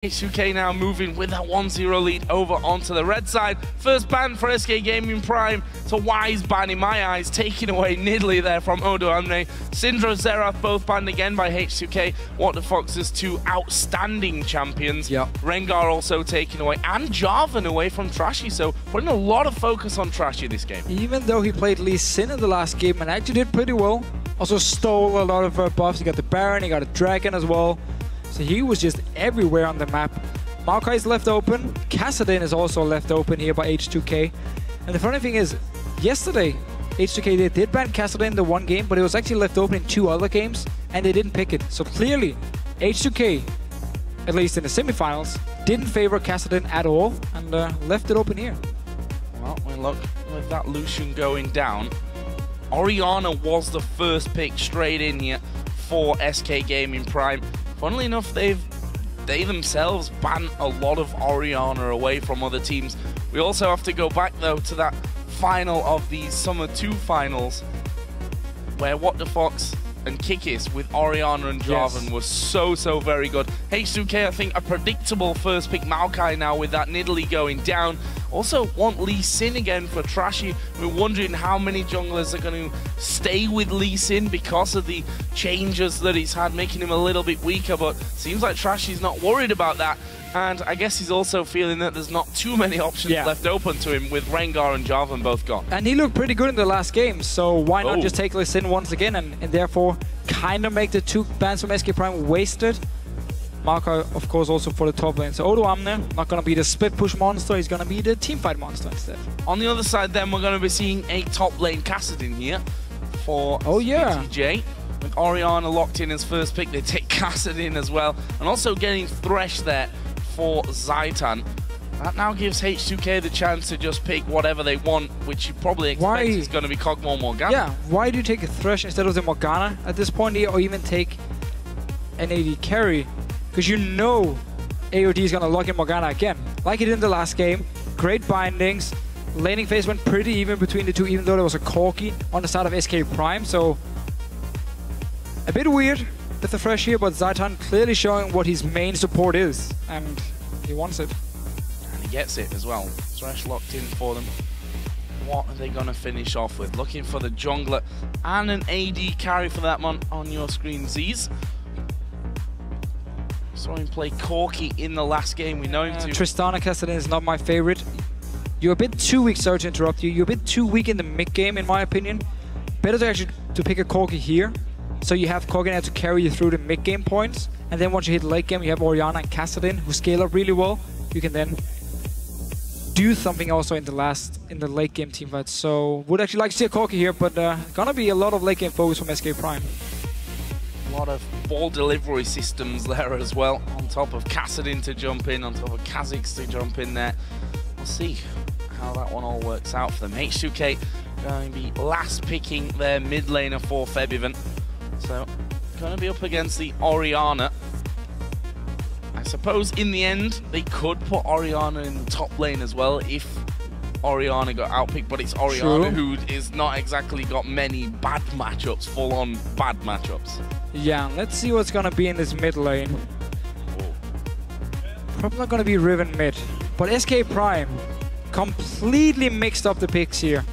H2K now moving with that 1-0 lead over onto the red side. First ban for SKP Gaming Prime. It's a wise ban in my eyes, taking away Nidalee there from Odo Amne. Syndra, Xerath both banned again by H2K. What the Foxes, two outstanding champions. Yep. Rengar also taken away, and Jarvan away from Trashy. So putting a lot of focus on Trashy this game. Even though he played Lee Sin in the last game and actually did pretty well. Also stole a lot of buffs. He got the Baron, he got a Dragon as well. So he was just everywhere on the map. Maokai is left open. Kassadin is also left open here by H2K. And the funny thing is, yesterday, H2K they did ban Kassadin in the one game, but it was actually left open in two other games, and they didn't pick it. So clearly, H2K, at least in the semifinals, didn't favor Kassadin at all, and left it open here. Well, look, with that Lucian going down, Orianna was the first pick straight in here for SKP Gaming Prime. Funnily enough, they themselves ban a lot of Orianna away from other teams. We also have to go back, though, to that final of the Summer 2 finals, where What the Fox and Kikis with Orianna and Jarvan was so very good. H2K, I think, a predictable first pick. Maokai now with that Nidalee going down. Also want Lee Sin again for Trashy. We're wondering how many junglers are going to stay with Lee Sin because of the changes that he's had, making him a little bit weaker, but seems like Trashy's not worried about that. And I guess he's also feeling that there's not too many options left open to him with Rengar and Jarvan both gone. And he looked pretty good in the last game, so why not just take Lee Sin once again and therefore kind of make the two bans from SKP Prime wasted? Maokai, of course, also for the top lane. So Odo Amne, not going to be the split push monster, he's going to be the teamfight monster instead. On the other side then, we're going to be seeing a top lane Kassadin here for TJ. With Orianna locked in as first pick, they take Kassadin as well. And also getting Thresh there for Zaitan. That now gives H2K the chance to just pick whatever they want, which you probably expect is going to be Kog'Maw Morgana. Yeah, why do you take a Thresh instead of the Morgana at this point here, or even take an AD carry? Because you know AOD is going to lock in Morgana again. Like he did in the last game, great bindings. Laning phase went pretty even between the two, even though there was a Corki on the side of SKP Prime. So a bit weird with the Thresh here, but Zaitan clearly showing what his main support is, and he wants it. And he gets it as well. Thresh locked in for them. What are they going to finish off with? Looking for the jungler and an AD carry for that one on your screen, Z's. Saw him play Corki in the last game. We know him too. Tristana Kassadin is not my favorite. You're a bit too weak, sorry to interrupt you. You're a bit too weak in the mid game, in my opinion. Better to actually pick a Corki here. So you have Kog'Maw to carry you through the mid game points, and then once you hit late game, you have Orianna and Kassadin who scale up really well. You can then do something also in the late game team fight. So would actually like to see a Corki here, but gonna be a lot of late game focus from SKP Prime. A lot of ball delivery systems there as well, on top of Kassadin to jump in, on top of Kha'Zix to jump in there. We'll see how that one all works out for them. H2K going to be last picking their mid laner for Febiven. So, going to be up against the Orianna. I suppose in the end, they could put Orianna in the top lane as well if Orianna got outpicked, but it's Orianna who is not exactly got many bad matchups, full-on bad matchups. Yeah, let's see what's going to be in this mid lane. Probably not going to be Riven mid, but SKP Prime completely mixed up the picks here.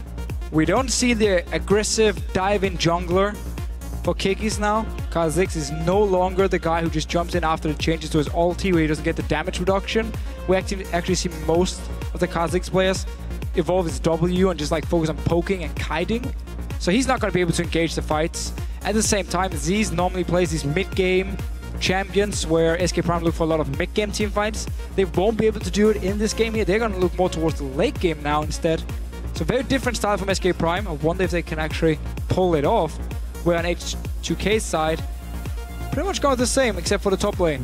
We don't see the aggressive dive-in jungler for Kikis now. Kha'Zix is no longer the guy who just jumps in after the changes to his ulti where he doesn't get the damage reduction. We actually see most of the Kha'Zix players evolve his W and just like focus on poking and kiting. So he's not going to be able to engage the fights. At the same time, Z's normally plays these mid-game champions where SKP Prime look for a lot of mid-game team fights. They won't be able to do it in this game here. They're going to look more towards the late game now instead. So very different style from SKP Prime. I wonder if they can actually pull it off. Where on H2K's side, pretty much got the same except for the top lane.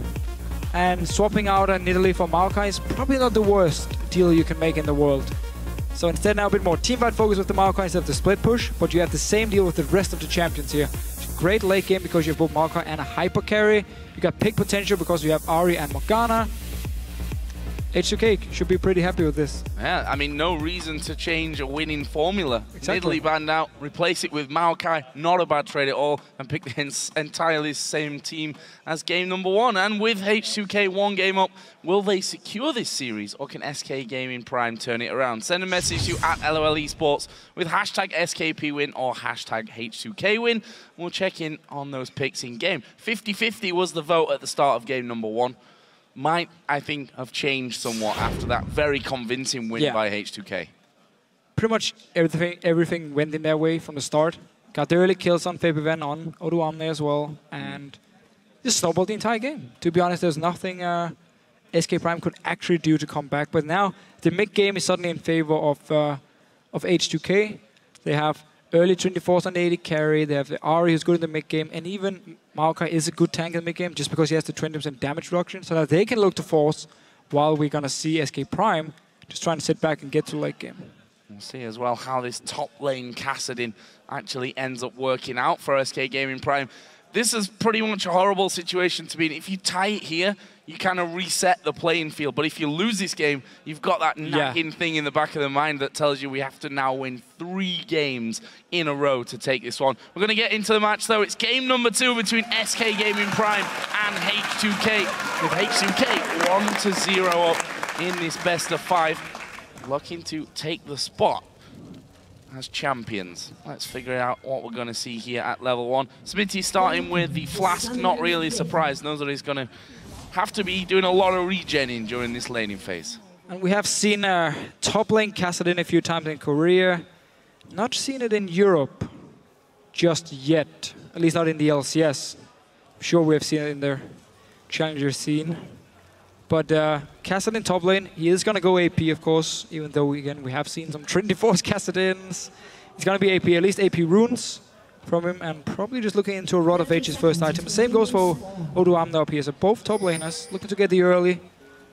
And swapping out a Nidalee for Maokai is probably not the worst deal you can make in the world. So instead now a bit more teamfight focus with the Maokai instead of the split push, but you have the same deal with the rest of the champions here. Great late game because you have both Maokai and a hyper carry. You got pick potential because you have Ahri and Morgana. H2K should be pretty happy with this. Yeah, I mean, no reason to change a winning formula. Exactly. Nidalee banned out, replace it with Maokai, not a bad trade at all, and pick the entirely same team as game number 1. And with H2K 1 game up, will they secure this series, or can SK Gaming Prime turn it around? Send a message to @LOL Esports with hashtag SKP win or hashtag H2K win. We'll check in on those picks in game. 50-50 was the vote at the start of game number 1. Might, I think, have changed somewhat after that very convincing win by H2K. Pretty much everything went in their way from the start. Got the early kills on Fabian, on Oduam there as well, and just snowballed the entire game. To be honest, there's nothing SK Prime could actually do to come back. But now the mid game is suddenly in favor of H2K. They have early 24s on the AD carry. They have the Ari who's good in the mid game, and even Maokai is a good tank in the mid game just because he has the 20% damage reduction, so that they can look to force while we're gonna see SK Prime just trying to sit back and get to late game. We'll see as well how this top lane Kassadin actually ends up working out for SK Gaming Prime. This is pretty much a horrible situation to be in. If you tie it here, you kind of reset the playing field. But if you lose this game, you've got that nagging thing in the back of the mind that tells you we have to now win 3 games in a row to take this one. We're going to get into the match, though. It's game number 2 between SK Gaming Prime and H2K. With H2K 1-0 up in this best of 5. Looking to take the spot as champions. Let's figure out what we're going to see here at level 1. Smitty starting with the Flask, not really surprised. Knows that he's going to have to be doing a lot of regenning during this laning phase. And we have seen top lane Kassadin a few times in Korea. Not seen it in Europe just yet. At least not in the LCS. I'm sure we have seen it in their challenger scene. But Kassadin top lane, he is going to go AP, of course, even though, again, we have seen some Trinity Force Kassadins. He's going to be AP, at least AP runes from him, and probably just looking into a Rod of Age's first item. Same goes for Oduam up here. So both top laners looking to get the early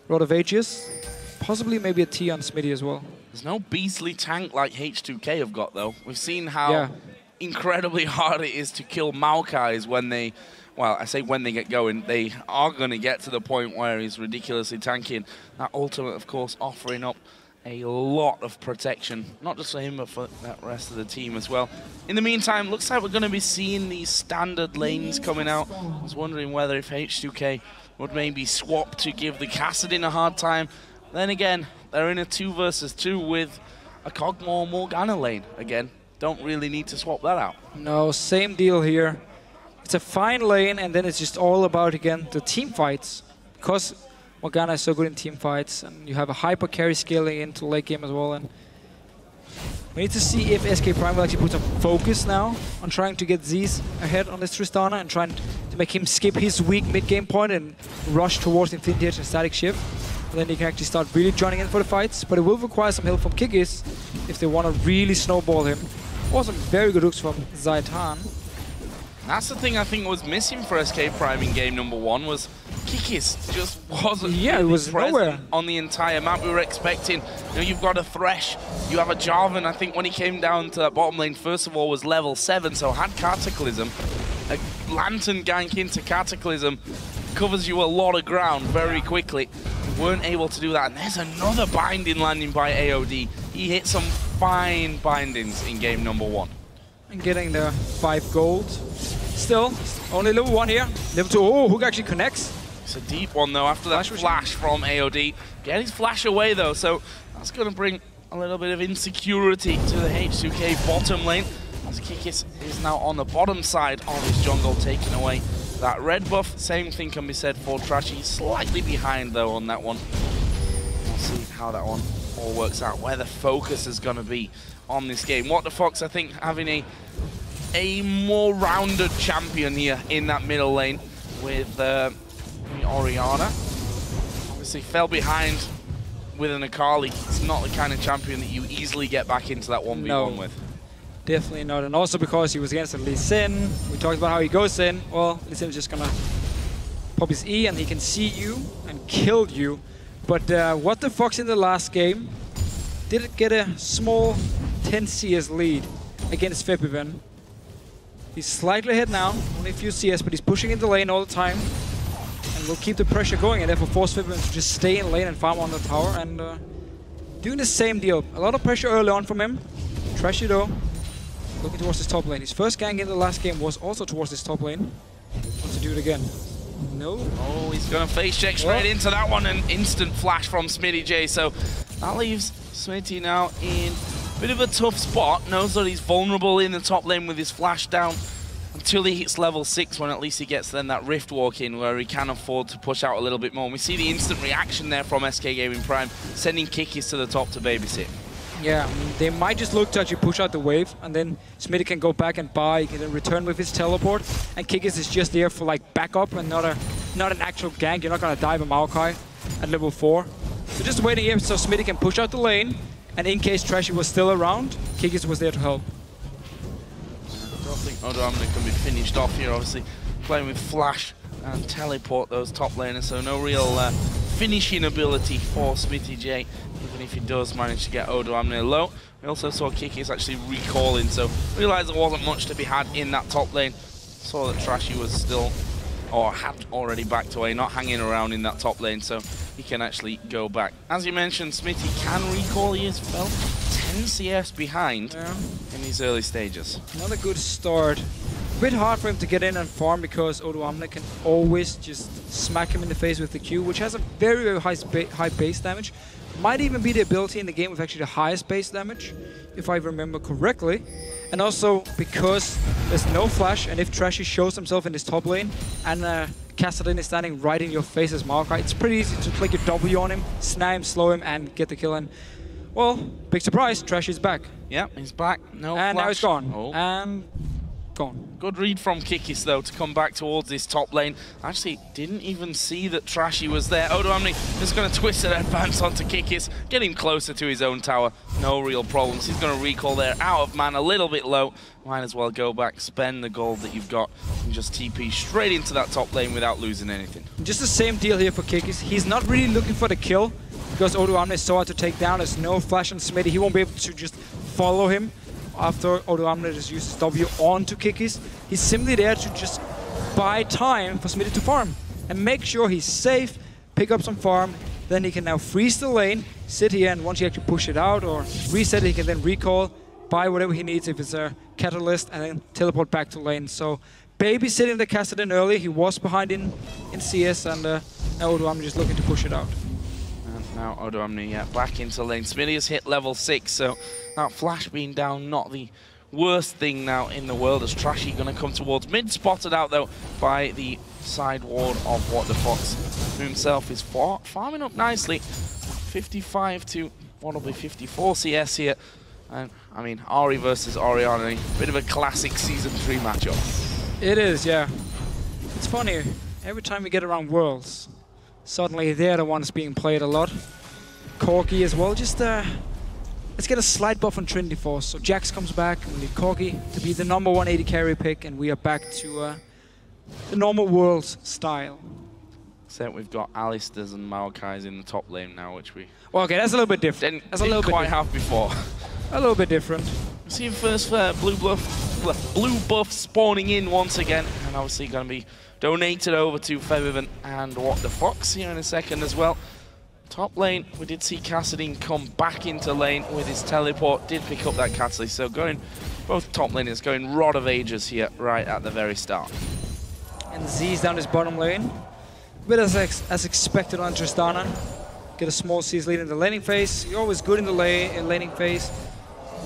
Rod of Ages. Possibly maybe a T on Smitty as well. There's no beastly tank like H2K have got, though. We've seen how incredibly hard it is to kill Maokais when they... Well, I say when they get going, they are going to get to the point where he's ridiculously tanky. That ultimate, of course, offering up a lot of protection, not just for him, but for that rest of the team as well. In the meantime, looks like we're going to be seeing these standard lanes coming out. I was wondering whether if H2K would maybe swap to give the Kassadin a hard time. Then again, they're in a 2 versus 2 with a Kog'Maw Morgana lane. Again, don't really need to swap that out. No, same deal here. It's a fine lane, and then it's just all about, again, the team fights. Because Morgana is so good in team fights, and you have a hyper carry scaling into late game as well. And we need to see if SK Prime will actually put some focus now on trying to get Z's ahead on this Tristana and trying to make him skip his weak mid-game point and rush towards Infinity Edge and Static Shift. And then he can actually start really joining in for the fights. But it will require some help from Kikis if they want to really snowball him. Or some very good hooks from Zaitan. That's the thing I think was missing for SK Prime in game number 1 was Kikis just wasn't it was present nowhere on the entire map. We were expecting, you've got a Thresh, you have a Jarvan. I think when he came down to that bottom lane, first of all, was level 7, so had Cataclysm. A Lantern gank into Cataclysm covers you a lot of ground very quickly. We weren't able to do that, and there's another binding landing by AOD. He hit some fine bindings in game number 1. And getting the 5 gold. Still, only level 1 here. Level 2, oh, Hook actually connects. It's a deep one, though, after that flash from AOD. Get his flash away, though, so that's going to bring a little bit of insecurity to the H2K bottom lane. As Kikis is now on the bottom side of his jungle, taking away that red buff. Same thing can be said for Trashy. Slightly behind, though, on that one. We'll see how that one all works out, where the focus is going to be on this game. What the Fox, I think, having a more rounded champion here in that middle lane with Orianna. Obviously fell behind with an Akali. It's not the kind of champion that you easily get back into that 1v1 with. Definitely not, and also because he was against Lee Sin. We talked about how he goes in. Well, Lee Sin is just gonna pop his E and he can see you and kill you. But what the Fox in the last game did get a small 10 CS lead against Febiven. He's slightly ahead now, only a few CS, but he's pushing in the lane all the time. And will keep the pressure going and therefore force Vipin to just stay in lane and farm on the tower and doing the same deal. A lot of pressure early on from him. Trashy though, looking towards his top lane. His first gank in the last game was also towards his top lane. Wants to do it again. No. Oh, he's going to face check straight into that one. An instant flash from Smitty J. So that leaves Smitty now in a bit of a tough spot. Knows that he's vulnerable in the top lane with his flash down until he hits level 6, when at least he gets then that Rift Walk in where he can afford to push out a little bit more. And we see the instant reaction there from SK Gaming Prime, sending Kikis to the top to babysit. Yeah, I mean, they might just look to actually push out the wave, and then Smitty can go back and buy, he can then return with his teleport, and Kikis is just there for like backup and not an actual gank. You're not gonna dive a Maokai at level 4. So just waiting here so Smitty can push out the lane, and in case Trashy was still around, Kikis was there to help. I don't think Odoamne can be finished off here, obviously playing with flash and teleport those top laners, so no real finishing ability for Smitty J, even if he does manage to get Odoamne low. We also saw Kikis actually recalling, so realised there wasn't much to be had in that top lane. Saw that Trashy was still, or had already backed away, not hanging around in that top lane, so he can actually go back. As you mentioned, Smitty can recall. He is felt 10 CS behind in these early stages. Not a good start. A bit hard for him to get in and farm because Odoamne can always just smack him in the face with the Q, which has a very, very high base damage. Might even be the ability in the game with actually the highest base damage, if I remember correctly. And also because there's no flash, and if Trashy shows himself in this top lane and Kassadin is standing right in your face as Maokai, it's pretty easy to click your W on him, snap him, slow him, and get the kill. And well, big surprise, Trashy's back. Yeah, he's back. No and flash. Now he's gone. Oh. And gone. Good read from Kikis though to come back towards this top lane. Actually, didn't even see that Trashy was there. Odoamne is going to twist and advance onto Kikis, get him closer to his own tower. No real problems. He's going to recall there, out of mana, a little bit low. Might as well go back, spend the gold that you've got, and just TP straight into that top lane without losing anything. Just the same deal here for Kikis. He's not really looking for the kill because Odoamne is so hard to take down. There's no flash on Smitty. He won't be able to just follow him after Odoamne just uses W onto Kikis. He's simply there to just buy time for Smitty to farm and make sure he's safe, pick up some farm, then he can now freeze the lane, sit here, and once he actually push it out or reset it, he can then recall, buy whatever he needs if it's a catalyst, and then teleport back to lane. So babysitting the Kassadin early, he was behind in CS, and now Odoamne just looking to push it out. Now Odoamne back into lane. Smitty has hit level 6, so that flash being down, not the worst thing now in the world, as Trashy going to come towards mid, spotted out though by the side ward of What the Fox, who himself is farming up nicely. 55 to what will be 54 CS here. And I mean, Ari versus Oriana, a bit of a classic Season 3 matchup. It is, yeah. It's funny, every time we get around Worlds, suddenly they're the ones being played a lot. Corki as well, just let's get a slight buff on Trinity Force. So Jax comes back, and we need Corki to be the #1 AD carry pick, and we are back to the normal Worlds style. Except we've got Alistairs and Maokais in the top lane now, which we... Well, okay, that's a little bit different. Didn't quite have before. A little bit different. See him first blue buff spawning in once again, and obviously going to be donated over to Febiven and What the Fox here in a second as well. Top lane, we did see Kassadin come back into lane with his teleport, did pick up that catalyst, so going, both top laners going Rod of Ages here right at the very start. And Z's down his bottom lane. A bit as expected on Tristana. Get a small CS lead in the laning phase. You're always good in the laning phase.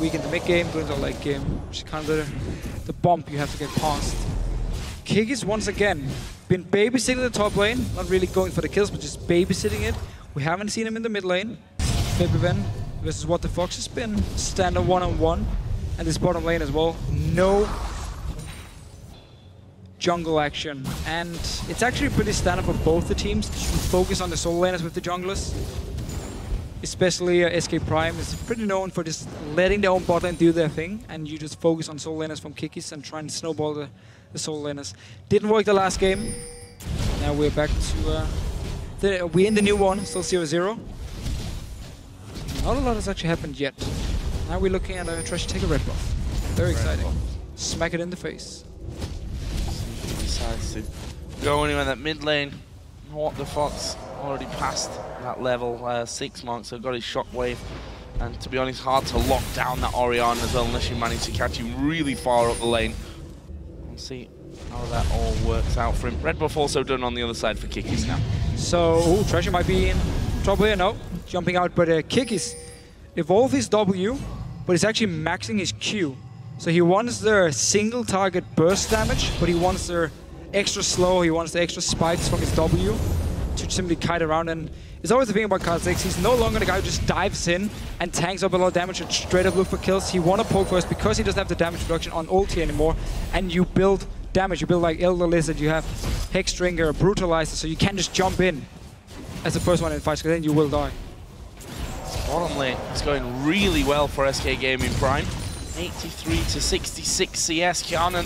Weak in the mid game, good in the late game. Which is kind of the bump you have to get past. Kikis once again been babysitting the top lane, not really going for the kills, but just babysitting it. We haven't seen him in the mid lane. Febiven versus What the Fox has been standard one-on-one, and this bottom lane as well. No jungle action, and it's actually pretty standard for both the teams to focus on the solo laners with the junglers. Especially SK Prime is pretty known for just letting their own bot lane do their thing, and you just focus on solo laners from Kikis and try and snowball the solo laners. Didn't work the last game. Now we're back to we're in the new one, still 0-0. Not a lot has actually happened yet. Now we're looking at Trashy take a red buff. Very exciting. Smack it in the face. Decides to go anywhere in that mid lane. What the Fox already passed that level 6 mark, so got his shockwave. And to be honest, hard to lock down that Orion as well, unless you manage to catch him really far up the lane. We'll see how that all works out for him. Red buff also done on the other side for Kikis now. So, Treasure might be in trouble here. No, jumping out, but Kikis evolve his W, but he's actually maxing his Q. So he wants the single target burst damage, but he wants the extra slow, he wants the extra spikes from his W to simply kite around. And it's always the thing about Kha'Zix, he's no longer the guy who just dives in and tanks up a lot of damage and straight up look for kills. He want to poke first because he doesn't have the damage reduction on ulti anymore, and you build damage. You build like Elder Lizard, you have Hexdrinker, Brutalizer, so you can't just jump in as the first one in fights, because then you will die. Bottom lane is going really well for SK Gaming Prime. 83 to 66 CS. Kianan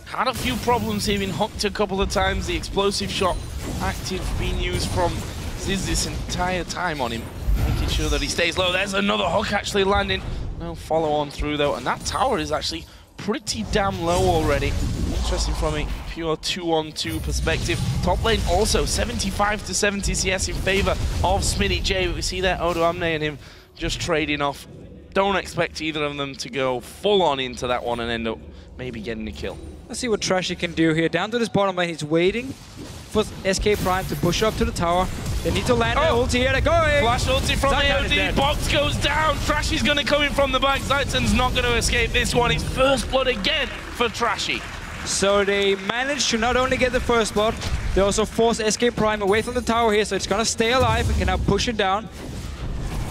had a few problems here, been hooked a couple of times. The explosive shot active being used from Ziz this entire time on him, making sure that he stays low. There's another hook actually landing. No follow on through though, and that tower is actually pretty damn low already. Interesting from a pure 2-on-2 perspective. Top lane also 75 to 70 CS in favor of Smitty J. But we see there Odo Amne and him just trading off. Don't expect either of them to go full on into that one and end up maybe getting a kill. Let's see what Trashy can do here. Down to this bottom lane, he's waiting for SK Prime to push up to the tower. They need to land their ulti here. They're going! Flash ulti from AOD. Box goes down. Trashy's going to come in from the back. Zaitan's not going to escape this one. It's first blood again for Trashy. So they managed to not only get the first blood, they also force SK Prime away from the tower here, so it's going to stay alive and can now push it down.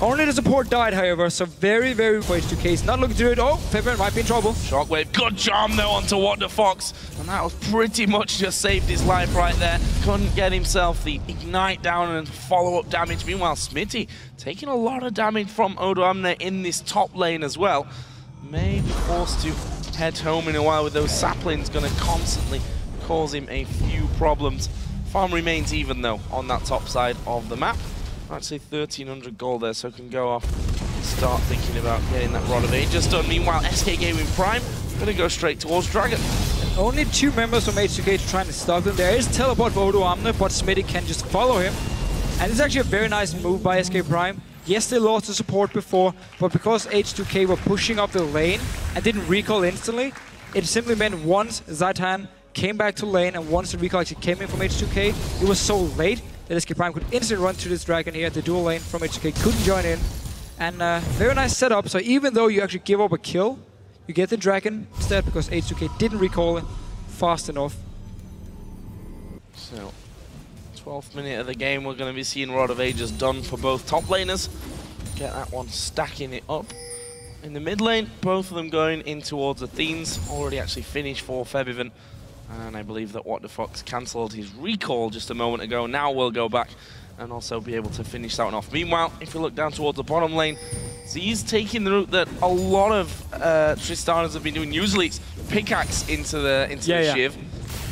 Only the support died, however, so very, very for H2K. He's not looking to do it. Oh, Pepper might be in trouble. Shockwave, good charm though onto What the Fox. And that was pretty much just saved his life right there. Couldn't get himself the ignite down and follow-up damage. Meanwhile, Smitty taking a lot of damage from Odo Amne in this top lane as well. May be forced to head home in a while with those saplings going to constantly cause him a few problems. Farm remains even though on that top side of the map. I'd say 1,300 gold there, so can go off and start thinking about getting that Rod of Ages done. Meanwhile, SK Gaming Prime gonna go straight towards Dragon. And only 2 members from H2K trying to stop them. There is teleport for Odo Amne, but Smitty can just follow him. And it's actually a very nice move by SK Prime. Yes, they lost the support before, but because H2K were pushing up the lane and didn't recall instantly, it simply meant once Zaitan came back to lane and once the recall actually came in from H2K, it was so late that SK Prime could instantly run to this Dragon here at the dual lane from H2K, couldn't join in. And very nice setup, so even though you actually give up a kill, you get the Dragon instead because H2K didn't recall it fast enough. So, 12th minute of the game, we're going to be seeing Rod of Ages done for both top laners. Get that one stacking it up. In the mid lane, both of them going in towards Athene's. Already actually finished for Febiven. And I believe that What the Fox cancelled his recall just a moment ago. Now we'll go back and also be able to finish that one off. Meanwhile, if we look down towards the bottom lane, Z's taking the route that a lot of Tristanas have been doing. Usually it's pickaxe into the Shiv.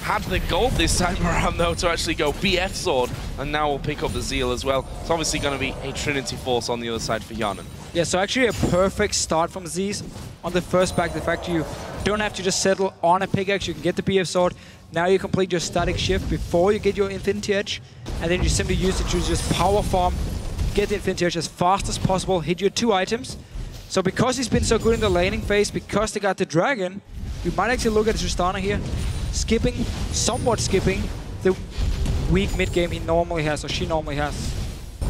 Had the gold this time around though to actually go BF sword, and now we'll pick up the Zeal as well. It's obviously going to be a Trinity Force on the other side for Yanan. Yeah, so actually a perfect start from Z's on the first back. The fact you don't have to just settle on a pickaxe, you can get the BF sword. Now you complete your static shift before you get your Infinity Edge, and then you simply use it to just power farm, get the Infinity Edge as fast as possible, hit your 2 items. So because he's been so good in the laning phase, because they got the Dragon, you might actually look at Tristana here, somewhat skipping the weak mid game he normally has, or she normally has.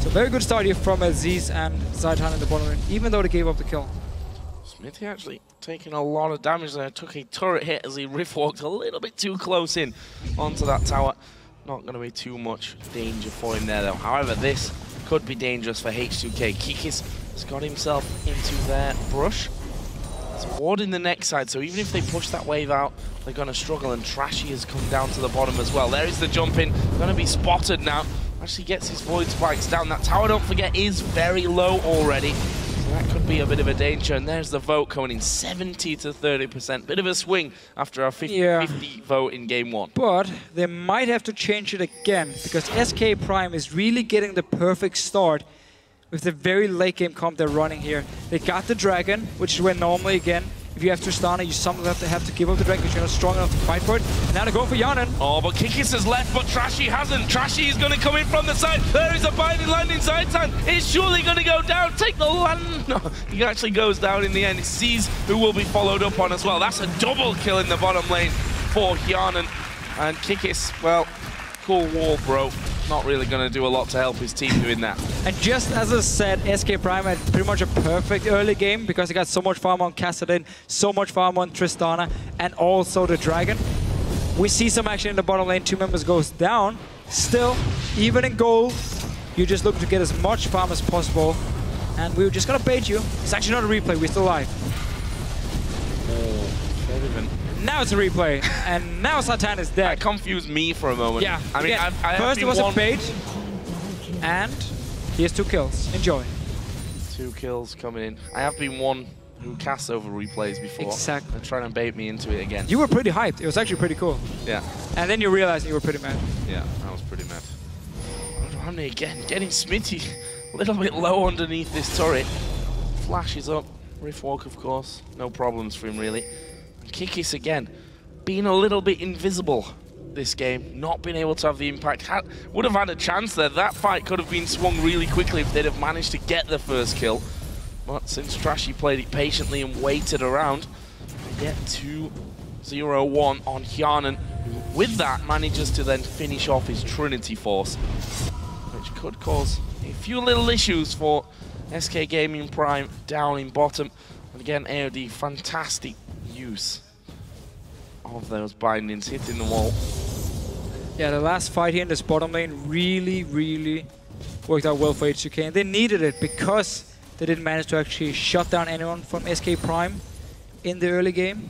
So very good start here from Aziz and Zaitan in the bottom lane, even though they gave up the kill. Smithy actually taking a lot of damage there. Took a turret hit as he riff walked a little bit too close in onto that tower. Not going to be too much danger for him there though. However, this could be dangerous for H2K. Kikis has got himself into their brush. It's warding the next side, so even if they push that wave out, they're going to struggle, and Trashy has come down to the bottom as well. There is the jump in, going to be spotted now. Actually gets his void spikes down. That tower, don't forget, is very low already. So that could be a bit of a danger, and there's the vote coming in 70 to 30%. Bit of a swing after our 50-50 vote in game 1. But they might have to change it again, because SK Prime is really getting the perfect start with the very late game comp they're running here. They got the Dragon, which is where normally, again, If you have Tristana, you sometimes have to give up the dragon because you're not strong enough to fight for it. And now they're going for Yanan. Oh, but Kikis has left, but Trashy hasn't. Trashy is going to come in from the side. There is a binding landing side time. It's surely going to go down. Take the land. No, he actually goes down in the end. He sees who will be followed up on as well. That's a double kill in the bottom lane for Yanan. And Kikis, well, cool wall, bro. Not really going to do a lot to help his team doing that. And just as I said, SK Prime had pretty much a perfect early game because he got so much farm on Kassadin, so much farm on Tristana, and also the dragon. We see some action in the bottom lane. 2 members goes down. Still, even in gold, you just look to get as much farm as possible. And we were just going to bait you. It's actually not a replay. We're still alive. Now it's a replay, and now Satan is dead. That confused me for a moment. Yeah, I mean, again, I first it was a bait, and he has 2 kills. Enjoy. 2 kills coming in. I have been one who casts over replays before. Exactly. And trying to bait me into it again. You were pretty hyped. It was actually pretty cool. Yeah. And then you realized you were pretty mad. Yeah, I was pretty mad. Romney again, getting Smitty a little bit low underneath this turret. Flashes up. Riftwalk, of course. No problems for him, really. Kikis again, being a little bit invisible this game, not being able to have the impact. Would have had a chance there. That fight could have been swung really quickly if they'd have managed to get the first kill. But since Trashy played it patiently and waited around, they get 2-0-1 on Yanan, who with that manages to then finish off his Trinity Force, which could cause a few little issues for SK Gaming Prime down in bottom. And again, AOD, fantastic use of those bindings hitting the wall. Yeah, the last fight here in this bottom lane really worked out well for H2K, and they needed it because they didn't manage to actually shut down anyone from SK Prime in the early game.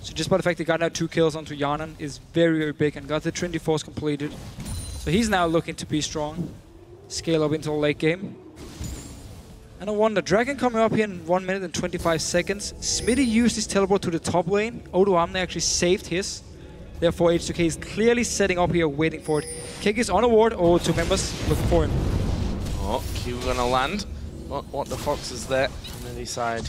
So just by the fact they got now 2 kills onto Yanan is very big, and got the Trinity Force completed. So he's now looking to be strong, scale up into the late game. And I wonder, Dragon coming up here in 1 minute and 25 seconds. Smitty used his teleport to the top lane. Odoamne actually saved his. Therefore, H2K is clearly setting up here, waiting for it. Kick is on a ward. Oh, 2 members looking for him. Oh, Q gonna land. What the fox is there? On the other side.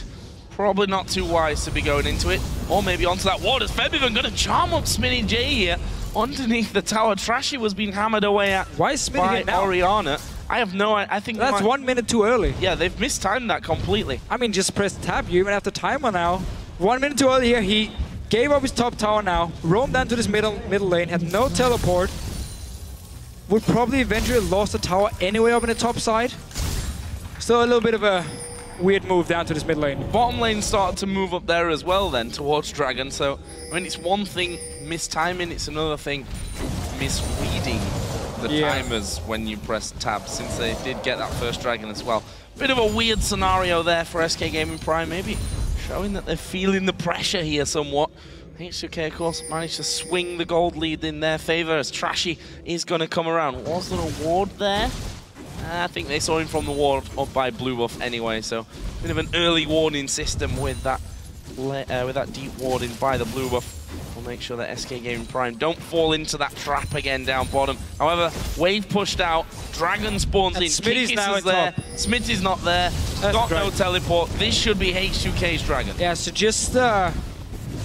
Probably not too wise to be going into it. Or maybe onto that ward. Is Feb even gonna charm up Smitty J here? Underneath the tower, Trashy was being hammered away at. Why is Smitty here now? Oriana. I have no idea. I think that's 1 minute too early. Yeah, they've mistimed that completely. I mean, just press tab. You even have the timer now. 1 minute too early here. He gave up his top tower now. Roamed down to this middle lane. Had no teleport. Would probably eventually lost the tower anyway up in the top side. Still a little bit of a weird move down to this mid lane. Bottom lane started to move up there as well then towards Dragon. So, I mean, it's one thing mistiming. It's another thing misreading the timers when you press tab, since they did get that first dragon as well. Bit of a weird scenario there for SK Gaming Prime, maybe showing that they're feeling the pressure here somewhat. H2K, of course, managed to swing the gold lead in their favor as Trashy is going to come around. Was there a ward there? I think they saw him from the ward up by blue buff anyway, so bit of an early warning system with that deep warding by the blue buff. We'll make sure that SK Gaming Prime don't fall into that trap again down bottom. However, wave pushed out, Dragon spawns in, Smitty's now is there, Smitty's not there, got no teleport. This should be H2K's Dragon. Yeah, so just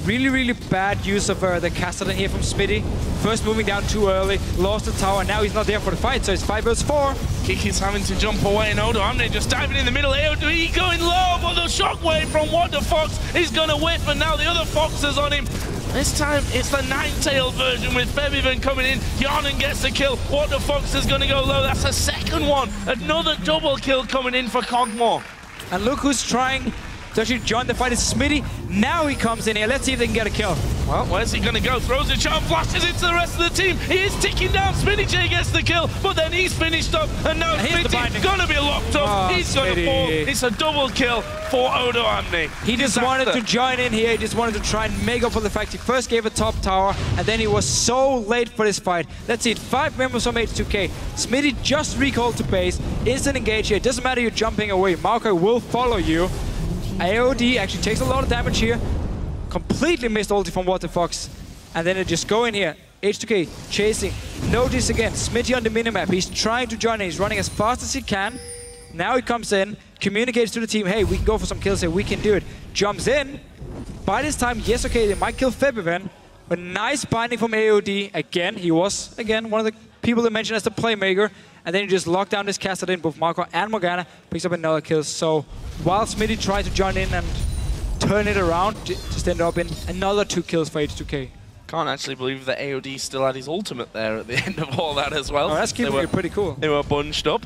really bad use of the Kassadin here from Smitty. First moving down too early, lost the tower, now he's not there for the fight, so it's 5 vs 4. Kiki's having to jump away, and Odoamne just diving in the middle. AOD going low, but the shockwave from What the Fox is going to whiff, and now the other Fox is on him. This time, it's the Ninetale version with Febiven coming in. Yanan gets the kill. What the Fox is going to go low. That's a second one. Another double kill coming in for Cogmore. And look who's trying to actually join the fight. It's Smitty. Now he comes in here. Let's see if they can get a kill. Well, where's he going to go? Throws a charm, flashes into the rest of the team. He is ticking down. Smitty J gets the kill, but then he's finished up. And now Smitty's going to be locked up. Oh, he's going to fall. It's a double kill for Odoamne. He just wanted to join in here. He just wanted to try and make up for the fact he first gave a top tower, and then he was so late for this fight. Let's see it. 5 members from H2K. Smitty just recalled to base. Instant engage here. It doesn't matter you're jumping away. Maokai will follow you. AOD actually takes a lot of damage here. Completely missed ulti from What the Fox. And then they just go in here. H2K chasing. Notice again, Smitty on the minimap. He's trying to join in. He's running as fast as he can. Now he comes in. communicates to the team, hey, we can go for some kills here, we can do it. Jumps in. By this time, yes, okay, they might kill Febiven, but nice binding from AOD. Again, he was, again, one of the people they mentioned as the playmaker, and then he just locked down this caster in, both Marco and Morgana, picks up another kill. So while Smitty tried to join in and turn it around, just ended up in another 2 kills for H2K. Can't actually believe that AOD still had his ultimate there at the end of all that as well. Oh, that's keeping it pretty cool. They were bunched up,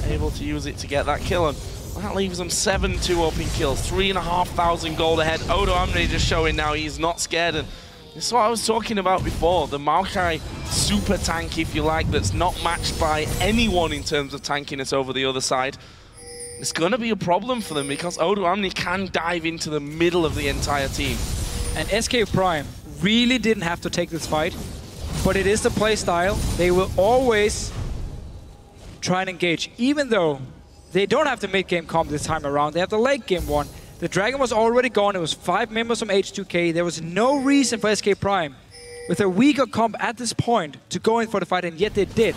able to use it to get that kill on. That leaves them 7-2 up in kills, 3,500 gold ahead. Odo Amne just showing now he's not scared, and this is what I was talking about before. The Maokai super tank, if you like, that's not matched by anyone in terms of tankiness over the other side. It's going to be a problem for them because Odo Amne can dive into the middle of the entire team. And SK Prime really didn't have to take this fight, but it is the play style. They will always try and engage, even though they don't have the mid-game comp this time around. They have the late game one. The Dragon was already gone. It was 5 members from H2K. There was no reason for SK Prime, with a weaker comp at this point, to go in for the fight, and yet they did.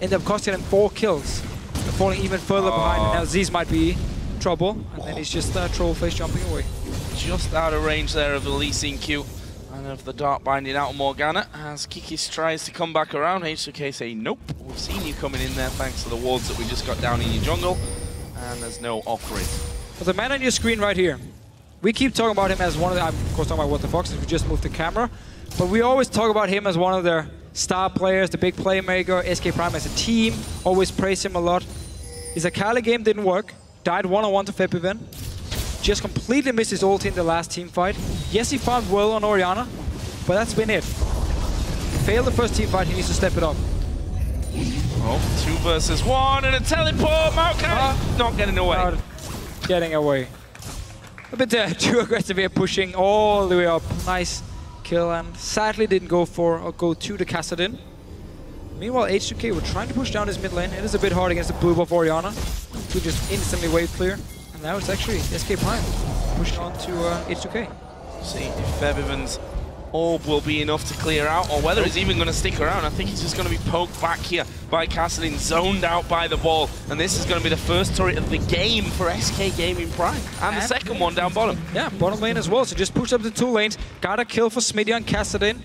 Ended up costing them 4 kills. And falling even further behind, and now Z's might be in trouble. And then he's just troll face jumping away. Just out of range there of the Lee Sin Q. And of the dart binding out of Morgana, as Kikis tries to come back around. H2K say, nope, we've seen you coming in there thanks to the wards that we just got down in your jungle, and there's no offering. But the man on your screen right here, we keep talking about him as one of the, I'm of course talking about What the Fox, we just moved the camera, but we always talk about him as one of their star players, the big playmaker, SK Prime as a team, always praise him a lot. His Akali game didn't work, died 1-on-1 to Febiven. Just completely missed his ulti in the last team fight. Yes, he farmed well on Orianna, but that's been it. Failed the first team fight, he needs to step it up. Oh, 2 versus 1 and a teleport! Maokai not getting away. Not getting away. A bit too aggressive here, pushing all the way up. Nice kill, and sadly didn't go for or go to the Kassadin. Meanwhile, H2K were trying to push down his mid lane. It is a bit hard against the blue buff Orianna, who just instantly wave clear. And now it's actually SK Prime pushing on to H2K. See if Febiven's orb will be enough to clear out, or whether he's even going to stick around. I think he's just going to be poked back here by Kassadin, zoned out by the ball. And this is going to be the first turret of the game for SK Gaming Prime. And the second one down bottom. Yeah, bottom lane as well. So just pushed up the 2 lanes. Got a kill for Smitty on Kassadin.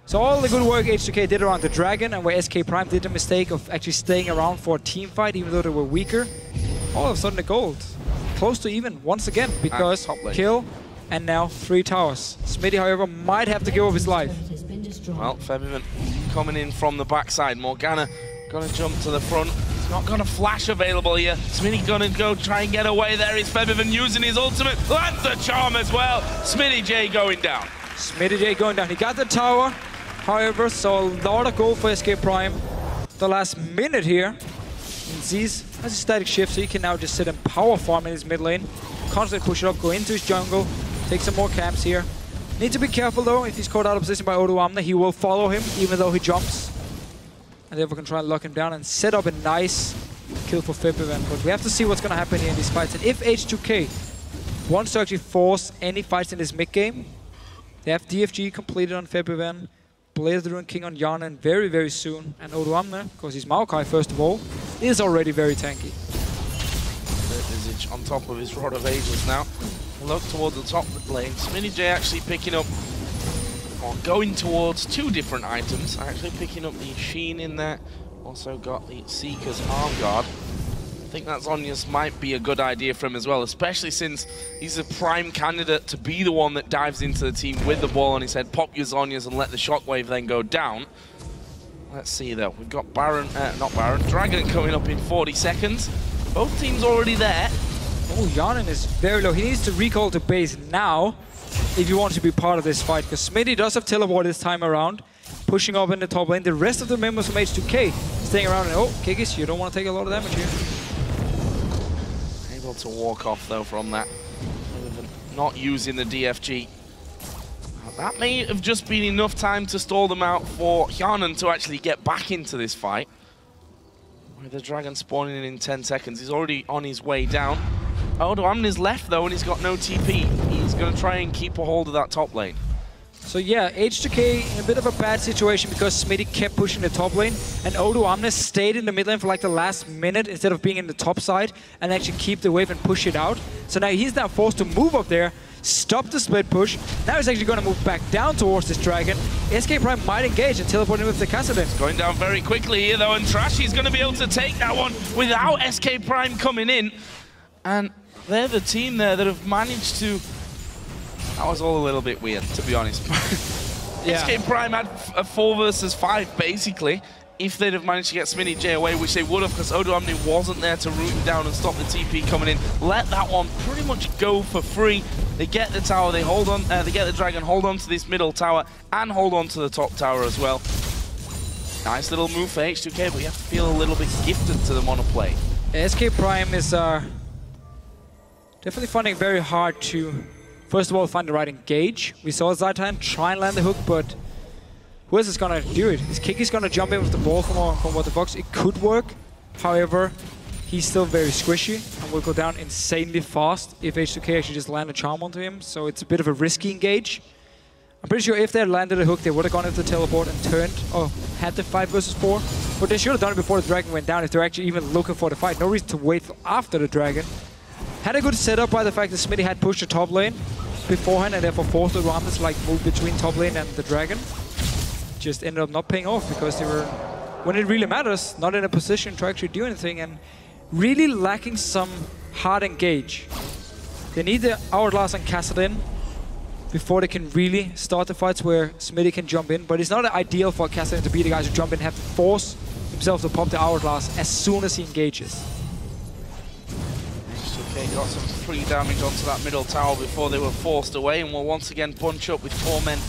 So all the good work H2K did around the Dragon, and where SK Prime did the mistake of actually staying around for a team fight, even though they were weaker. All of a sudden the gold. Close to even once again, because kill and now 3 towers. Smitty, however, might have to give up his life. Well, Febiven coming in from the backside. Morgana gonna jump to the front. He's not got a flash available here. Smitty gonna go try and get away there. Is Febiven using his ultimate? That's the charm as well. Smitty J going down. Smitty J going down. He got the tower, however, so a lot of gold for SK Prime. The last minute here. And Z's has a static shift, so he can now just sit and power farm in his mid lane. Constantly push it up, go into his jungle, take some more camps here. Need to be careful though, if he's caught out of position by Odo Amne, he will follow him, even though he jumps. And therefore can try and lock him down and set up a nice kill for Febiven. But we have to see what's going to happen here in these fights. And if H2K wants to actually force any fights in this mid game, they have DFG completed on Febiven, Blade of the Ruined King on Yarnan very, very soon. And Odo Amne, because he's Maokai first of all, is already very tanky. Visage on top of his Rod of Ages now. Look towards the top lane. Smitty J actually picking up, or going towards 2 different items. Actually picking up the Sheen in there. Also got the Seeker's Arm Guard. I think that Zhonya's might be a good idea for him as well, especially since he's a prime candidate to be the one that dives into the team with the ball on his head, pop your Zhonya's and let the shockwave then go down. Let's see though, we've got Baron, not Baron, Dragon coming up in 40 seconds. Both teams already there. Oh, Yarnan is very low. He needs to recall to base now if you want to be part of this fight, because Smitty does have teleport this time around, pushing up in the top lane. The rest of the members from H2K staying around, and oh, Kikis, you don't want to take a lot of damage here. Able to walk off though from that, not using the DFG. That may have just been enough time to stall them out for Yarnan to actually get back into this fight. With the Dragon spawning in 10 seconds, he's already on his way down. Odo Amne's left though, and he's got no TP. He's going to try and keep a hold of that top lane. So yeah, H2K in a bit of a bad situation because Smitty kept pushing the top lane, and Odo Omnis stayed in the mid lane for like the last minute instead of being in the top side and actually keep the wave and push it out. So now he's now forced to move up there, stop the split push. Now he's actually going to move back down towards this dragon. SK Prime might engage and teleport in with the Kassadin. Going down very quickly here though, and Trashy's going to be able to take that one without SK Prime coming in. And they're the team there that have managed to... That was all a little bit weird, to be honest. Yeah. SK Prime had a 4 versus 5, basically, if they'd have managed to get Smitty J away, which they would have, because Odo Omni wasn't there to root him down and stop the TP coming in. Let that one pretty much go for free. They get the tower, they hold on, they get the dragon, hold on to this middle tower, and hold on to the top tower as well. Nice little move for H2K, but you have to feel a little bit gifted to them on a play. SK Prime is definitely finding it very hard to... First of all, find the right engage. We saw Zaitan try and land the hook, but who else is gonna do it? Is Kiki's gonna jump in with the ball from what the box? It could work. However, he's still very squishy and will go down insanely fast if H2K actually just land a charm onto him. So it's a bit of a risky engage. I'm pretty sure if they had landed a hook, they would have gone into the teleport and turned, or had the 5 versus 4. But they should have done it before the dragon went down if they're actually even looking for the fight. No reason to wait for after the dragon. Had a good setup by the fact that Smitty had pushed the top lane beforehand and therefore forced the Ramdas to like move between top lane and the dragon. Just ended up not paying off because they were, when it really matters, not in a position to actually do anything and really lacking some hard engage. They need the Hourglass and Kassadin before they can really start the fights where Smitty can jump in, but it's not ideal for Kassadin to be the guys who jump in and have to force himself to pop the Hourglass as soon as he engages. Okay, got some free damage onto that middle tower before they were forced away, and will once again bunch up with 4 men.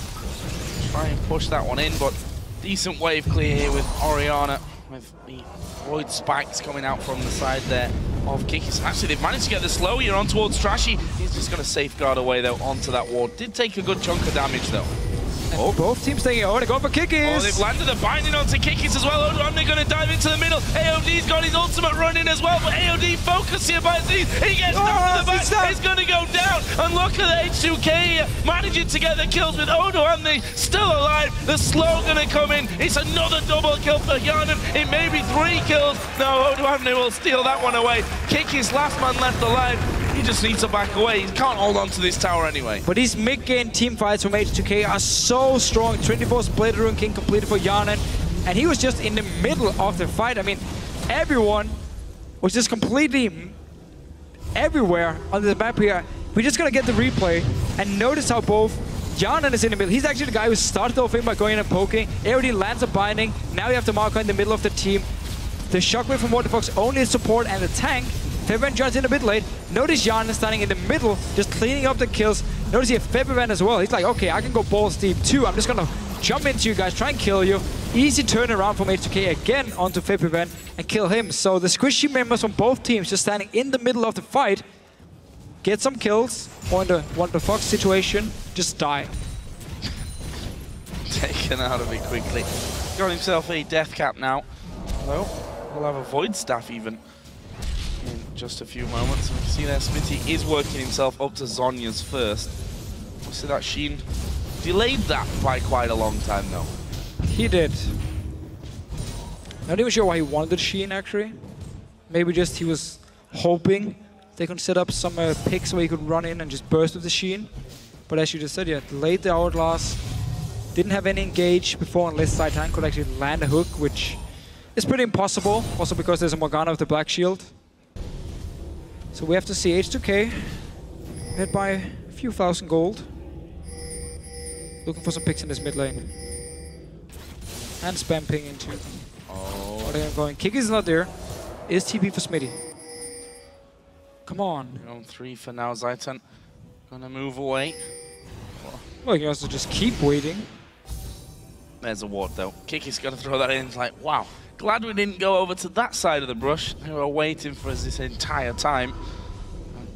Try and push that one in, but decent wave clear here with Orianna, with the Void Spikes coming out from the side there of Kikis. Actually, they've managed to get the slow here on towards Trashy. He's just going to safeguard away, though, onto that ward. Did take a good chunk of damage, though. Oh, both teams taking it. Oh, they're going for Kikis. Oh, they've landed the binding onto Kikis as well. Odo Omni going to dive into the middle. AOD's got his ultimate running as well, but AOD focused here by Z. He gets knocked to the back. He's going to go down. And look at H2K managing to get the kills with Odo Omni still alive. The slow going to come in. It's another double kill for Yarnan. It may be 3 kills. No, Odo Omni will steal that one away. Kikis, last man left alive. He just needs to back away. He can't hold on to this tower anyway. But these mid-game team fights from H2K are so strong. 24 Blade Rune King completed for Yarnan. And he was just in the middle of the fight. I mean, everyone was just completely everywhere on the map here. We're just going to get the replay and notice how both Yarnan is in the middle. He's actually the guy who started off in by going in and poking. AOD lands a binding. Now you have the Marco in the middle of the team. The Shockwave from Waterfox only support and the tank. Febivan joins in a bit late. Notice Yarnan standing in the middle, just cleaning up the kills. Notice here Febivan as well. He's like, okay, I can go balls deep too. I'm just gonna jump into you guys, try and kill you. Easy turnaround from H2K again onto Febivan and kill him. So the squishy members from both teams just standing in the middle of the fight, get some kills, or in the Waterfox situation, just die. Taken out of it quickly. Got himself a death cap now. Well, we'll have a Void Staff even in just a few moments. We can see there Smitty is working himself up to Zhonya's first. We see that Sheen delayed that by quite a long time though. He did. Not even sure why he wanted Sheen actually. Maybe just he was hoping they could set up some picks where he could run in and just burst with the Sheen. But as you just said, yeah, delayed the Hourglass. Didn't have any engage before unless Zaitan could actually land a hook, which is pretty impossible. Also because there's a Morgana with the Black Shield. So we have to see H2K hit by a few thousand gold. Looking for some picks in this mid lane. And spam ping into. Oh, they're going. Kick is not there. Is TP for Smitty. Come on. You're on 3 for now, Zaitan. Gonna move away. Well, you can also just keep waiting. There's a ward though. Kiki's gonna throw that in. It's like, wow. Glad we didn't go over to that side of the brush. They were waiting for us this entire time.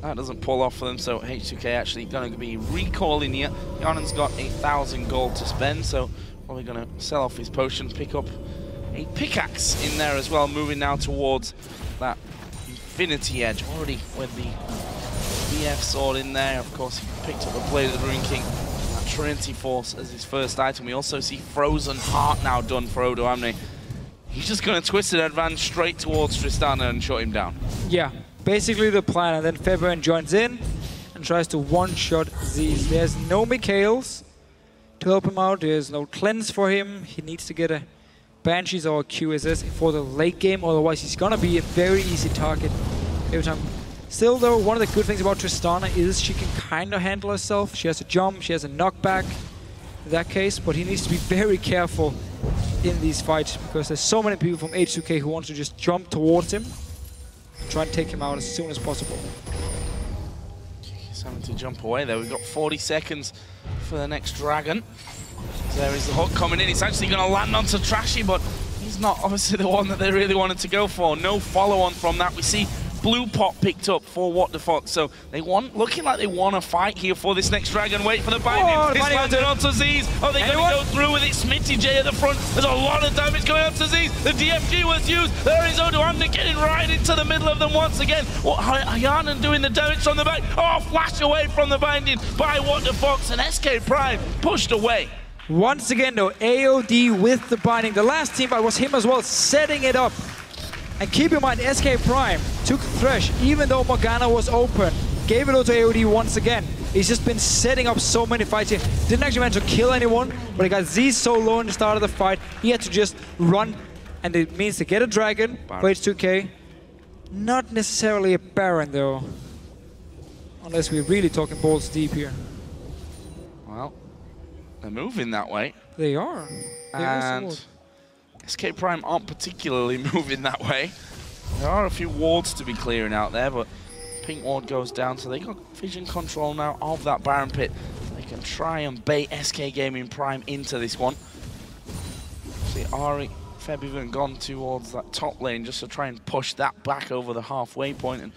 That doesn't pull off for them, so H2K actually going to be recalling here. Yarnan's got 1,000 gold to spend, so probably going to sell off his potion, pick up a pickaxe in there as well, moving now towards that Infinity Edge. Already with the BF sword in there. Of course, he picked up the Blade of the Rune King. That Trinity Force as his first item. We also see Frozen Heart now done for Odoamne. He's just going to twist and advance straight towards Tristana and shut him down. Yeah, basically the plan, and then Fabian joins in and tries to one-shot Z's. There's no Mikhails to help him out. There's no cleanse for him. He needs to get a Banshees or a QSS for the late game, otherwise he's going to be a very easy target every time. Still though, one of the good things about Tristana is she can kind of handle herself. She has a jump, she has a knockback in that case, but he needs to be very careful in these fights because there's so many people from H2K who want to just jump towards him and try and take him out as soon as possible. He's having to jump away there. We've got 40 seconds for the next dragon. There is the hook coming in. It's actually going to land onto Trashy, but he's not obviously the one that they really wanted to go for. No follow-on from that. We see Blue Pot picked up for What the Fox, so they looking like they want to fight here for this next dragon. Wait for the binding. It's landed onto Z's. Oh, they're going to go through with it. Smitty J at the front. There's a lot of damage going on to Z's. The DFG was used. There is Odoamne getting right into the middle of them once again. What Hayanan doing the damage from the back. Oh, flash away from the binding by What the Fox, and SK Prime pushed away. Once again though, AOD with the binding. The last team fight was him as well, setting it up. And keep in mind, SK Prime took Thresh, even though Morgana was open. Gave it out to AOD once again. He's just been setting up so many fights here. Didn't actually manage to kill anyone, but he got Z so low in the start of the fight, he had to just run. And it means to get a dragon for H2K. Not necessarily a Baron though. Unless we're really talking balls deep here. Well, they're moving that way. They are. And SK Prime aren't particularly moving that way. There are a few wards to be clearing out there, but pink ward goes down, so they got vision control now of that Baron pit. They can try and bait SK Gaming Prime into this one. See Ari, Feb even gone towards that top lane just to try and push that back over the halfway point and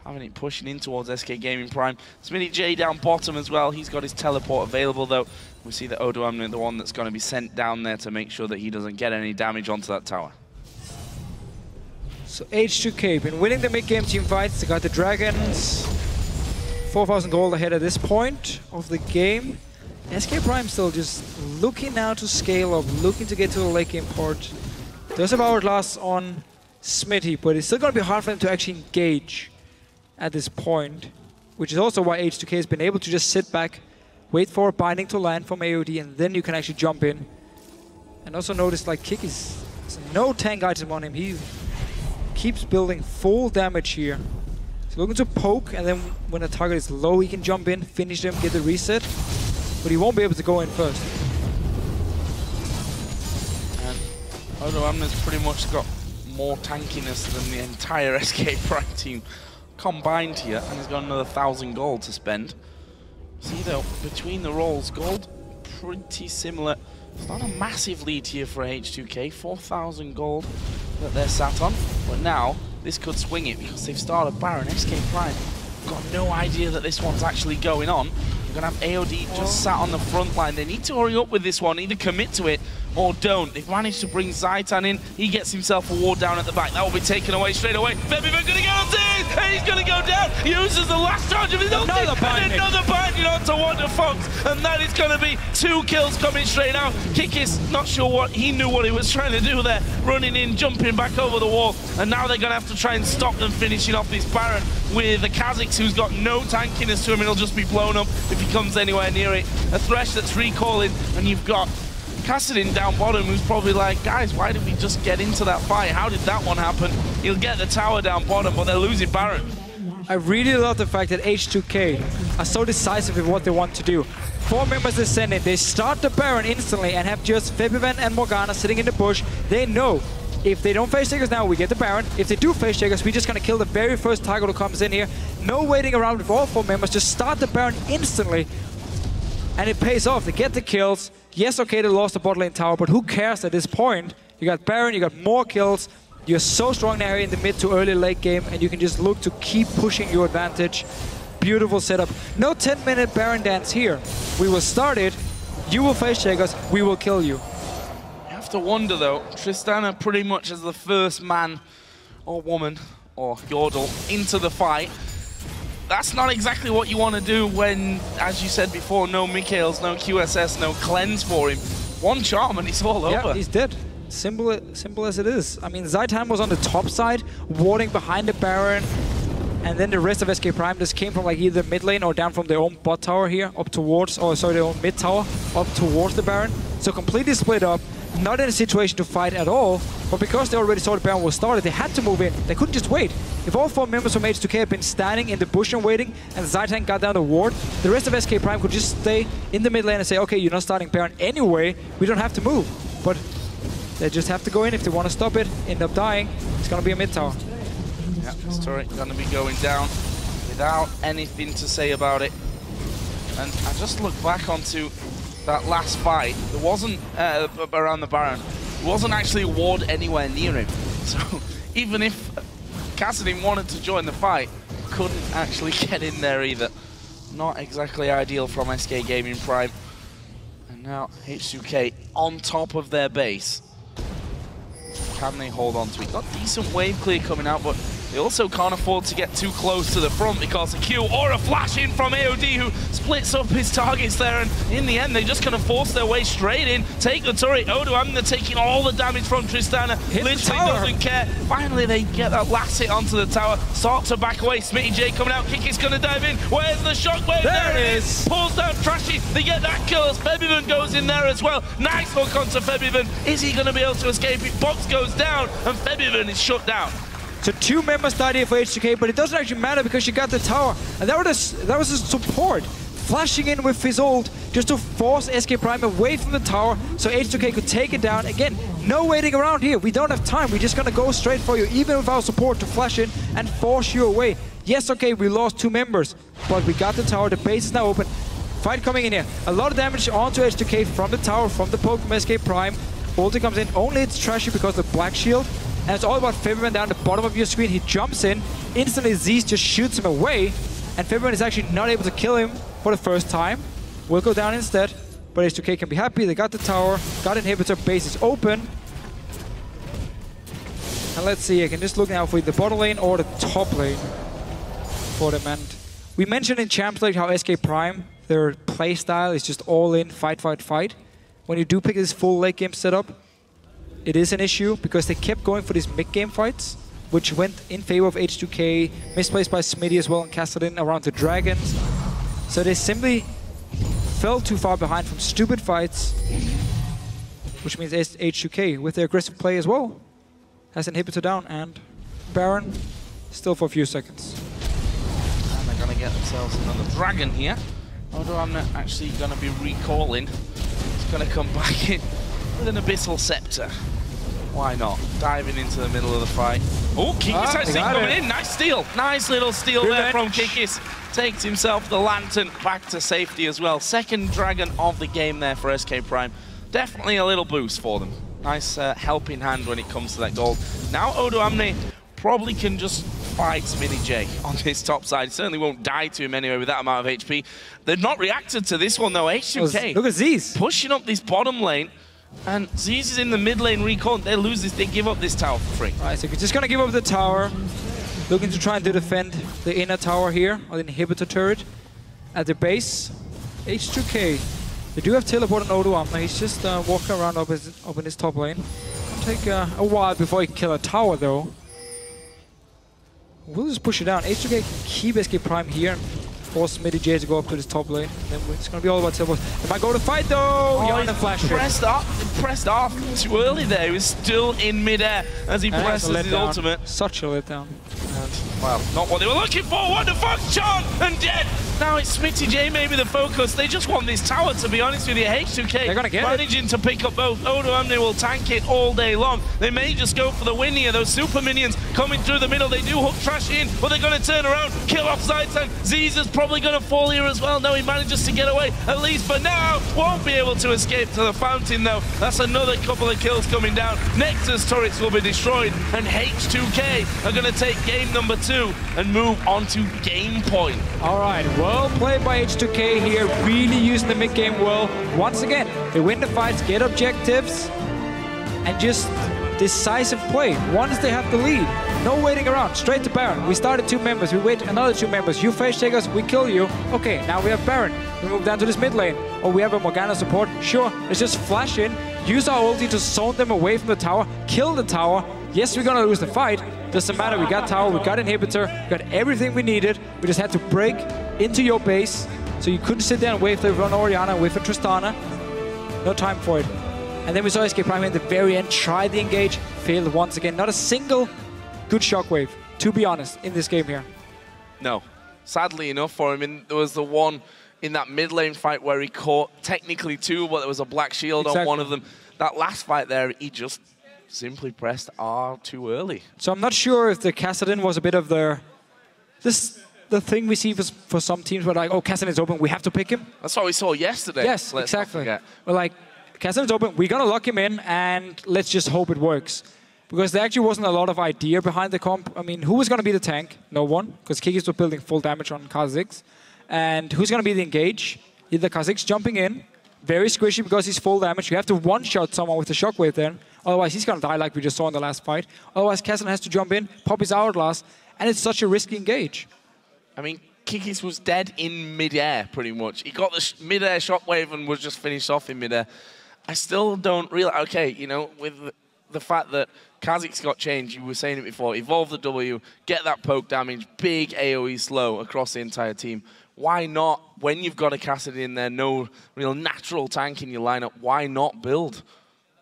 having it pushing in towards SK Gaming Prime. Smitty J down bottom as well. He's got his teleport available though. We see that Odoamne, the one that's going to be sent down there to make sure that he doesn't get any damage onto that tower. So H2K been winning the mid-game team fights. They got the dragons. 4,000 gold ahead at this point of the game. SK Prime still just looking now to scale up, looking to get to the late game part. There's a hourglass on Smitty, but it's still going to be hard for them to actually engage at this point, which is also why H2K has been able to just sit back, wait for a binding to land from AOD, and then you can actually jump in. And also notice like Kiki's no tank item on him. He keeps building full damage here. He's looking to poke, and then when the target is low, he can jump in, finish them, get the reset. But he won't be able to go in first. And Odoamne's pretty much got more tankiness than the entire SK Prime team combined here, and he's got another 1,000 gold to spend. See though, between the rolls, gold pretty similar. It's not a massive lead here for H2K, 4,000 gold that they're sat on, but now this could swing it because they've started Baron. SK Prime got no idea that this one's actually going on. They're going to have AOD just sat on the front line. They need to hurry up with this one, either commit to it or don't. They've managed to bring Zaitan in. He gets himself a ward down at the back. That will be taken away straight away. Febivan going to get on Z's, and he's going to go down. He uses the last charge of his ulti, and another binding onto Wonder Fox, and that is going to be 2 kills coming straight out. Kikis, not sure what he knew what he was trying to do there, running in, jumping back over the wall, and now they're going to have to try and stop them finishing off this Baron with the Kazakhs, who's got no tankiness to him, and he'll just be blown up if he comes anywhere near it. A Thresh that's recalling, and you've got Kassadin down bottom, who's probably like, guys, why did we just get into that fight? How did that one happen? He'll get the tower down bottom, but they're losing Baron. I really love the fact that H2K are so decisive in what they want to do. 4 members descending, they start the Baron instantly and have just Febivan and Morgana sitting in the bush. They know if they don't face takers now, we get the Baron. If they do face takers, we're just gonna kill the very first target who comes in here. No waiting around with all 4 members, just start the Baron instantly. And it pays off, they get the kills. Yes, okay, they lost the bot lane tower, but who cares at this point? You got Baron, you got more kills. You're so strong now in the mid to early late game, and you can just look to keep pushing your advantage. Beautiful setup. No 10-minute Baron dance here. We will start it, you will face takers, we will kill you. You have to wonder though, Tristana pretty much as the first man or woman or Yordle into the fight. that's not exactly what you want to do when, as you said before, no Mikhails, no QSS, no cleanse for him. One charm and it's all over. Yeah, he's dead. Simple as it is. I mean, Zaitan was on the top side, warding behind the Baron, and then the rest of SK Prime just came from like either mid lane or down from their own bot tower here, up towards, or sorry, their own mid tower, up towards the Baron. So completely split up, not in a situation to fight at all, but because they already saw the Baron was started, they had to move in. They couldn't just wait. If all 4 members from H2K had been standing in the bush and waiting, and Zaitan got down the ward, the rest of SK Prime could just stay in the mid lane and say, okay, you're not starting Baron anyway, we don't have to move. But they just have to go in if they want to stop it, end up dying. It's going to be a mid tower. Yeah, this turret going to be going down without anything to say about it. And I just look back onto that last fight. There wasn't, around the Baron, there wasn't actually a ward anywhere near him. So even if Cassidy wanted to join the fight, couldn't actually get in there either. Not exactly ideal from SK Gaming Prime. And now H2K on top of their base. Can they hold on to it? Got decent wave clear coming out, but they also can't afford to get too close to the front because a Q or a flash in from AOD who splits up his targets there, and in the end they're just going to force their way straight in, take the turret. Odoamne taking all the damage from Tristana, literally doesn't care. Finally they get that last hit onto the tower, start to back away. Smitty J coming out, Kiki's going to dive in. Where's the shockwave? There it is. Pulls down Trashy, they get that kill as Febiven goes in there as well. Nice hook onto Febiven. Is he going to be able to escape it? Box goes down and Febiven is shut down. So 2 members died here for H2K, but it doesn't actually matter because you got the tower. And that was a support, flashing in with his ult just to force SK Prime away from the tower so H2K could take it down. Again, no waiting around here. We don't have time. We're just going to go straight for you, even with our support, to flash in and force you away. Yes, okay, we lost 2 members, but we got the tower. The base is now open. Fight coming in here. A lot of damage onto H2K from the tower, from the poke from SK Prime. Ulti comes in, only it's Trashy because of the black shield. And it's all about Febiven down the bottom of your screen. He jumps in, instantly Zeus just shoots him away, and Febiven is actually not able to kill him for the first time. Will go down instead, but H2K can be happy. They got the tower, got inhibitor, base is open. And let's see, I can just look now for the bottom lane or the top lane for them. And we mentioned in Champs League how SK Prime, their play style is just all in, fight, fight, fight. When you do pick this full late game setup, it is an issue because they kept going for these mid-game fights, which went in favor of H2K, misplaced by Smitty as well and Kassadin around the dragons. So they simply fell too far behind from stupid fights, which means H2K, with their aggressive play as well, has inhibitor down, and Baron still for a few seconds. And they're going to get themselves another dragon here. Although I'm not actually going to be recalling. He's going to come back in with an Abyssal Scepter. Why not? Diving into the middle of the fight. Oh, Kikis actually coming in. Nice steal. Nice little steal there from Kikis. Takes himself the lantern back to safety as well. Second dragon of the game there for SK Prime. Definitely a little boost for them. Nice helping hand when it comes to that gold. Now Odoamne probably can just fight Smitty J on his top side. He certainly won't die to him anyway with that amount of HP. They've not reacted to this one though. H2K look at Z's pushing up this bottom lane. And Zeus is in the mid lane recon. They lose this, they give up this tower for free. Right, so we're just gonna give up the tower. Looking to try and defend the inner tower here, or the inhibitor turret at the base. H2K, they do have teleport on Odoamne. He's just walking around up in his top lane. It'll take a while before he can kill a tower though. We'll just push it down. H2K can keep SK Prime here and force Smitty J to go up to this top lane. And then it's going to be all about teleport. They might go to fight though! Oh, he pressed off too early there. He was still in midair as he presses his ultimate. Such a letdown. And, well, not what they were looking for. What the fuck, John? And dead. Now it's Smitty J maybe the focus. They just want this tower, to be honest with you. H2K they're gonna get managing to pick up both. Odoamne will tank it all day long. They may just go for the win here. Those super minions coming through the middle. They do hook Trash in, but they're going to turn around, kill off Zaitan. Ziza's probably going to fall here as well. No, he manages to get away, at least for now. Won't be able to escape to the fountain though. That's another couple of kills coming down. Nectar's turrets will be destroyed, and H2K are going to take game number 2 and move on to game point. All right, well played by H2K here, really using the mid-game well. Once again, they win the fights, get objectives, and just decisive play. Once they have the lead, no waiting around, straight to Baron. We started 2 members, we wait another 2 members. You face take us, we kill you. Okay, now we have Baron. We move down to this mid lane. Or we have a Morgana support. Sure, let's just flash in, use our ulti to zone them away from the tower, kill the tower. Yes, we're gonna lose the fight. Doesn't matter, we got tower, we got inhibitor, we got everything we needed. We just had to break into your base. So you couldn't sit there and wait for run Orianna, wait for Tristana. No time for it. And then we saw SK Prime at the very end try the engage, failed once again. Not a single good shockwave, to be honest, in this game here. No. Sadly enough for him, there was the one in that mid lane fight where he caught technically 2, but there was a black shield on one of them. That last fight there, he just simply pressed R too early. So I'm not sure if the Kassadin was a bit of the thing we see for some teams where like, oh, Kassadin's open, we have to pick him. That's what we saw yesterday. Yes, exactly. We're like, Kassadin's open, we're gonna lock him in and let's just hope it works. Because there actually wasn't a lot of idea behind the comp. I mean, who was gonna be the tank? No one, because Kikis was building full damage on Kha'Zix. And who's gonna be the engage? Either Kha'Zix jumping in, very squishy because he's full damage. You have to one-shot someone with the shockwave then. Otherwise, he's gonna die like we just saw in the last fight. Otherwise, Kassadin has to jump in, pop his hourglass, and it's such a risky engage. I mean, Kikis was dead in mid-air, pretty much. He got the mid-air shockwave and was just finished off in mid-air. I still don't realize, okay, you know, with the fact that Kha'Zix got changed, you were saying it before, evolve the W, get that poke damage, big AoE slow across the entire team. Why not, when you've got a Kassadin in there, no real natural tank in your lineup, why not build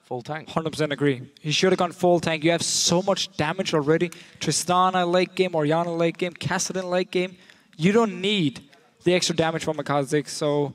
full tank? 100% agree. He should have gone full tank. You have so much damage already. Tristana late game, Orianna late game, Kassadin late game. You don't need the extra damage from a Kha'Zix, so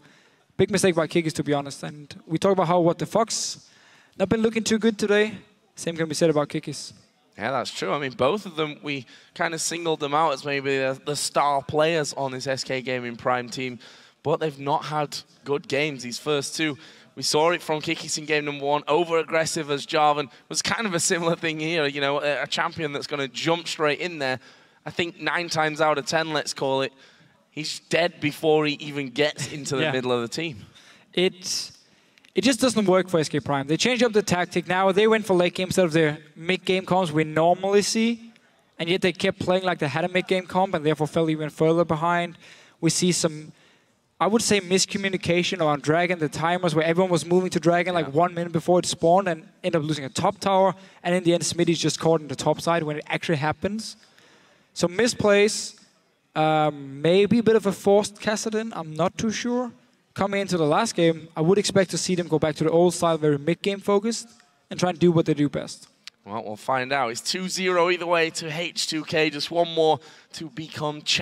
big mistake by Kikis, to be honest. And we talk about how what the Fox not been looking too good today. Same can be said about Kikis. Yeah, that's true. I mean, both of them, we kind of singled them out as maybe the star players on this SK Gaming Prime team, but they've not had good games, these first 2. We saw it from Kikis in game number 1, over-aggressive as Jarvan. It was kind of a similar thing here, you know, a champion that's going to jump straight in there. I think 9 times out of 10, let's call it, he's dead before he even gets into the middle of the team. It just doesn't work for SK Prime. They changed up the tactic now. They went for late game instead of the mid-game comps we normally see, and yet they kept playing like they had a mid-game comp and therefore fell even further behind. We see some, I would say, miscommunication around Dragon, the timers where everyone was moving to Dragon like 1 minute before it spawned and ended up losing a top tower, and in the end Smitty's just caught in the top side when it actually happens. So misplays, maybe a bit of a forced Kassadin, I'm not too sure. Coming into the last game, I would expect to see them go back to the old style, very mid-game focused, and try and do what they do best. Well, we'll find out. It's 2-0 either way to H2K, just one more to become champion.